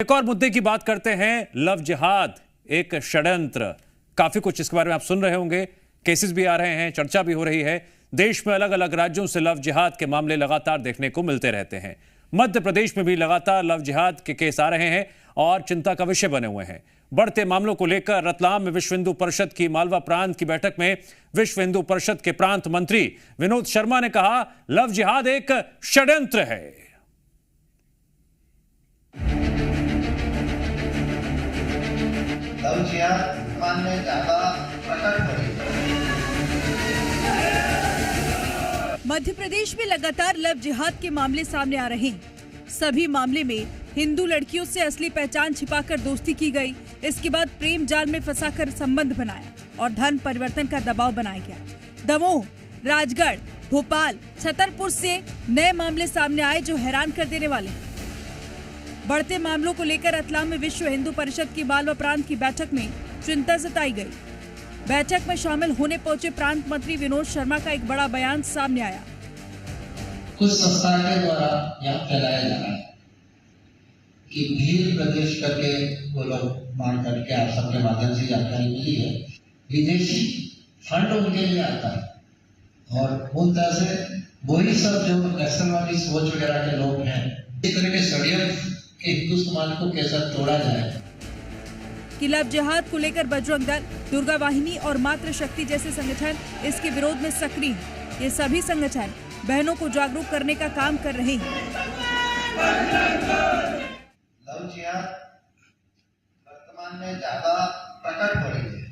एक और मुद्दे की बात करते हैं। लव जिहाद एक षड्यंत्र, काफी कुछ इसके बारे में आप सुन रहे होंगे। केसेस भी आ रहे हैं, चर्चा भी हो रही है। देश में अलग अलग राज्यों से लव जिहाद के मामले लगातार देखने को मिलते रहते हैं। मध्य प्रदेश में भी लगातार लव जिहाद के केस आ रहे हैं और चिंता का विषय बने हुए हैं। बढ़ते मामलों को लेकर रतलाम में विश्व हिंदू परिषद की मालवा प्रांत की बैठक में विश्व हिंदू परिषद के प्रांत मंत्री विनोद शर्मा ने कहा, लव जिहाद एक षड्यंत्र है। लव जिहाद में ज्यादा प्रकट हो रही है। मध्य प्रदेश में लगातार लव जिहाद के मामले सामने आ रहे हैं। सभी मामले में हिंदू लड़कियों से असली पहचान छिपाकर दोस्ती की गई। इसके बाद प्रेम जाल में फंसाकर संबंध बनाया और धन परिवर्तन का दबाव बनाया गया। दमोह, राजगढ़, भोपाल, छतरपुर से नए मामले सामने आए जो हैरान कर देने वाले हैं। बढ़ते मामलों को लेकर रतलाम में विश्व हिंदू परिषद की मालवा प्रांत की बैठक में चिंता जताई गई। बैठक में शामिल होने पहुंचे प्रांत मंत्री विनोद शर्मा का एक बड़ा बयान सामने आया। कुछ संस्थाओं के द्वारा यहाँ फैलाया जा रहा है कि भीड़ प्रदेश करके वो लोग मान करके आप सबके माध्यम से जानकारी मिली है, विदेशी फंड उनके लिए आता है और उन तरह से वही सब जो नक्सलवादी सोच वगैरह के लोग हैं, इस तरह के षड्यंत्र के हिंदू समाज को कैसा तोड़ा जाए। कि लव जिहाद को लेकर बजरंग दल, दुर्गा वाहिनी और मातृ शक्ति जैसे संगठन इसके विरोध में सक्रिय हैं। ये सभी संगठन बहनों को जागरूक करने का काम कर रहे हैं। लव जिहाद वर्तमान में ज्यादा प्रकट हो रही है।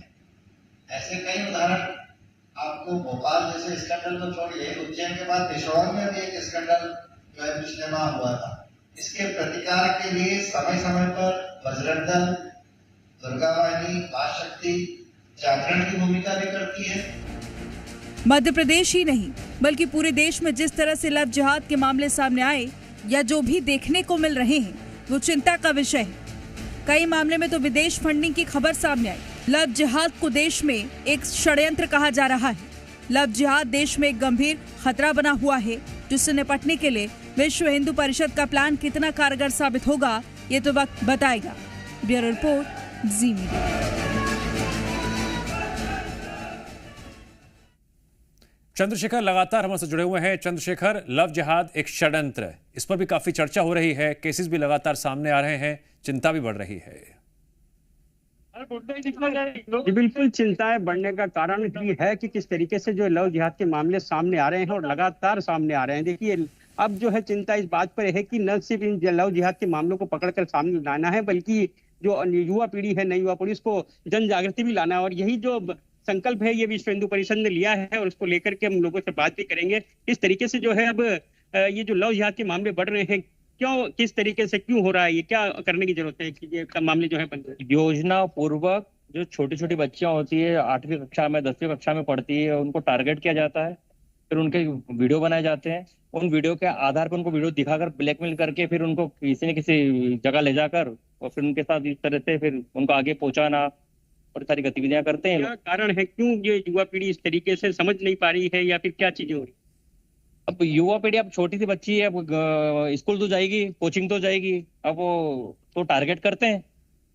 ऐसे कई उदाहरण आपको भोपाल जैसे स्कैंडल को छोड़िए, उज्जैन के बाद पेशोर में भी एक स्कैंडल जो है पिछले माह हुआ था। इसके प्रतिकार के लिए समय समय पर बजरंग दल, दुर्गा वाहिनी, मां शक्ति जागरण की भूमिका भी करती है। मध्य प्रदेश ही नहीं बल्कि पूरे देश में जिस तरह से लव जिहाद के मामले सामने आए या जो भी देखने को मिल रहे हैं वो चिंता का विषय है। कई मामले में तो विदेश फंडिंग की खबर सामने आई। लव जिहाद को देश में एक षड्यंत्र कहा जा रहा है। लव जिहाद देश में एक गंभीर खतरा बना हुआ है, जिससे निपटने के लिए विश्व हिंदू परिषद का प्लान कितना कारगर साबित होगा ये तो वक्त बताएगा। ब्यूरो रिपोर्ट, जी मीडिया। चंद्रशेखर लगातार हमसे जुड़े हुए हैं। चंद्रशेखर, लव जिहाद एक षड्यंत्र है, इस पर भी काफी चर्चा हो रही है, केसेस भी लगातार सामने आ रहे हैं, चिंता भी बढ़ रही है। जी बिल्कुल, चिंताएं बढ़ने का कारण ये है कि किस तरीके से जो लव जिहाद के मामले सामने आ रहे हैं और लगातार सामने आ रहे हैं। देखिए, अब जो है चिंता इस बात पर है कि न सिर्फ इन लव जिहाद के मामलों को पकड़कर सामने लाना है, बल्कि जो युवा पीढ़ी है, नई युवा पीढ़ी, उसको जन जागृति भी लाना है। और यही जो संकल्प है ये विश्व हिंदू परिषद ने लिया है और उसको लेकर के हम लोगों से बात भी करेंगे। इस तरीके से जो है अब ये जो लव जिहाद के मामले बढ़ रहे हैं, क्यों, किस तरीके से क्यों हो रहा है, ये क्या करने की जरूरत है कि ये मामले जो है बंद हो? योजना पूर्वक जो छोटी छोटी बच्चियां होती है, 8वीं कक्षा में 10वीं कक्षा में पढ़ती है, उनको टारगेट किया जाता है। फिर उनके वीडियो बनाए जाते हैं। उन वीडियो के आधार पर उनको वीडियो दिखाकर ब्लैकमेल करके फिर उनको किसी न किसी जगह ले जाकर और फिर उनके साथ इस तरह से फिर उनको आगे पहुंचाना और सारी गतिविधियां करते हैं। क्या कारण है, क्यों ये युवा पीढ़ी इस तरीके से समझ नहीं पा रही है, या फिर क्या चीजें हो रही? अब युवा पीढ़ी, अब छोटी सी बच्ची है, अब स्कूल तो जाएगी, कोचिंग तो जाएगी, अब वो तो टारगेट करते हैं,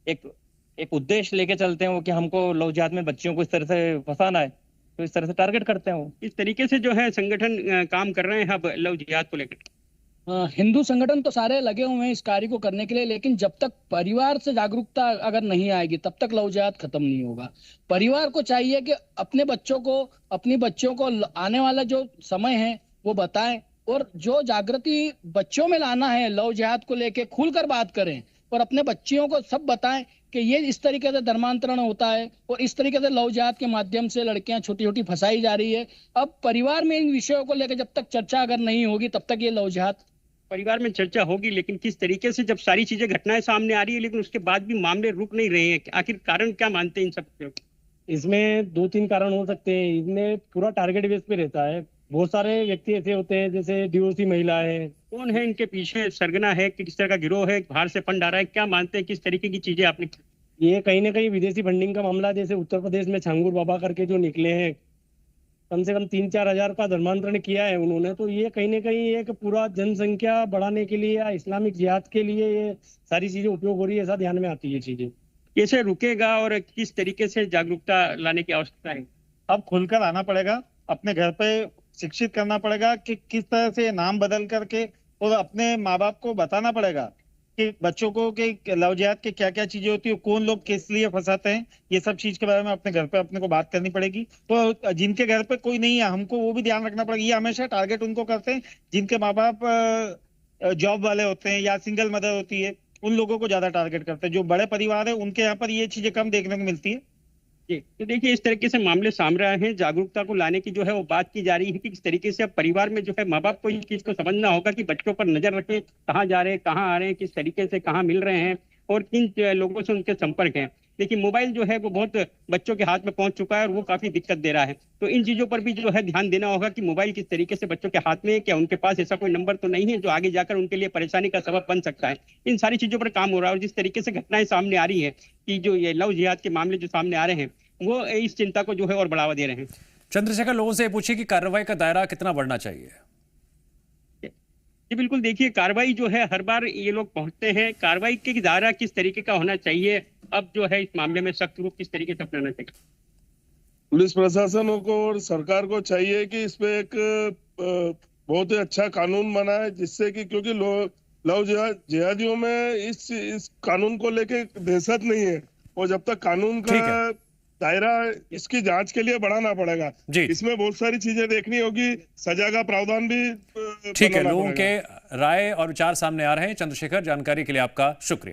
एक उद्देश्य लेके चलते हैं वो कि हमको लव जिहाद में बच्चियों को इस तरह से फंसाना है, तो इस तरह से टारगेट करते हैं। वो इस तरीके से जो है संगठन काम कर रहे हैं अब लव जिहाद को लेकर। हिंदू संगठन तो सारे लगे हुए हैं इस कार्य को करने के लिए, लेकिन जब तक परिवार से जागरूकता अगर नहीं आएगी तब तक लव जिहाद खत्म नहीं होगा। परिवार को चाहिए कि अपने बच्चों को, अपनी बच्चियों को आने वाला जो समय है वो बताएं और जो जागृति बच्चों में लाना है लव जिहाद को लेके खुलकर बात करें और अपने बच्चियों को सब बताएं कि ये इस तरीके से धर्मांतरण होता है और इस तरीके से लव जिहाद के माध्यम से लड़कियां छोटी छोटी फंसाई जा रही है। अब परिवार में इन विषयों को लेकर जब तक चर्चा अगर नहीं होगी तब तक ये लव जिहाद परिवार में चर्चा होगी, लेकिन किस तरीके से जब सारी चीजें घटनाएं सामने आ रही है लेकिन उसके बाद भी मामले रुक नहीं रहे हैं, आखिर कारण क्या मानते हैं इन सब? इसमें 2-3 कारण हो सकते हैं। इसमें पूरा टारगेट बेस पे रहता है। बहुत सारे व्यक्ति ऐसे होते हैं जैसे डिवोर्सी महिला है। कौन है इनके पीछे, सरगना है कि किस तरह का गिरोह है, बाहर से फंड आ रहा है, क्या मानते हैं, किस तरीके की चीजें आपने? ये कहीं ना कहीं विदेशी फंडिंग का मामला, जैसे उत्तर प्रदेश में छांगुर बाबा करके जो निकले हैं, कम से कम 3-4 हजार का धर्मांतरण किया है उन्होंने, तो ये कहीं ना कहीं एक पूरा जनसंख्या बढ़ाने के लिए या इस्लामिक जिहाद के लिए ये सारी चीजें उपयोग हो रही है, ऐसा ध्यान में आती है चीजें। कैसे रुकेगा और किस तरीके से जागरूकता लाने की आवश्यकता है? अब खुलकर आना पड़ेगा, अपने घर पे शिक्षित करना पड़ेगा कि किस तरह से नाम बदल करके, और अपने माँ बाप को बताना पड़ेगा कि बच्चों को कि लव जिहाद के क्या क्या चीजें होती है, कौन लोग किस लिए फंसाते हैं, ये सब चीज के बारे में अपने घर पे अपने को बात करनी पड़ेगी। तो जिनके घर पे कोई नहीं है, हमको वो भी ध्यान रखना पड़ेगा। ये हमेशा टारगेट उनको करते हैं जिनके माँ बाप जॉब वाले होते हैं या सिंगल मदर होती है, उन लोगों को ज्यादा टारगेट करते हैं। जो बड़े परिवार है उनके यहाँ पर ये चीजें कम देखने को मिलती है। जी, तो देखिए इस तरीके से मामले सामने आए हैं, जागरूकता को लाने की जो है वो बात की जा रही है कि किस तरीके से अब परिवार में जो है माँ बाप को इस चीज को समझना होगा कि बच्चों पर नजर रखें, कहाँ जा रहे हैं, कहाँ आ रहे हैं, किस तरीके से कहाँ मिल रहे हैं और किन लोगों से उनके संपर्क हैं। देखिए मोबाइल जो है वो बहुत बच्चों के हाथ में पहुंच चुका है और वो काफी दिक्कत दे रहा है, तो इन चीजों पर भी जो है ध्यान देना होगा कि मोबाइल किस तरीके से बच्चों के हाथ में है, क्या उनके पास ऐसा कोई नंबर तो नहीं है जो आगे जाकर उनके लिए परेशानी का सबब बन सकता है। इन सारी चीजों पर काम हो रहा है और जिस तरीके से घटनाएं सामने आ रही है कि जो ये लव जिहाद के मामले जो सामने आ रहे हैं वो इस चिंता को जो है और बढ़ावा दे रहे हैं। चंद्रशेखर, लोगों से पूछिए कि कार्रवाई का दायरा कितना बढ़ना चाहिए? जी बिल्कुल, देखिए कार्रवाई जो है हर बार ये लोग पहुंचते हैं, कार्रवाई के दायरा किस तरीके का होना चाहिए, अब जो है इस मामले में सख्त रूप किस तरीके से अपनाना चाहिए। पुलिस प्रशासन को और सरकार को चाहिए कि इस पे एक बहुत ही अच्छा कानून बनाए, जिससे कि क्योंकि लव जिहादियों में इस कानून को लेके दहशत नहीं है, और जब तक कानून का दायरा इसकी जांच के लिए बढ़ाना पड़ेगा। इसमें बहुत सारी चीजें देखनी होगी, सजा का प्रावधान भी ठीक है। लोगों के राय और विचार सामने आ रहे हैं। चंद्रशेखर, जानकारी के लिए आपका शुक्रिया।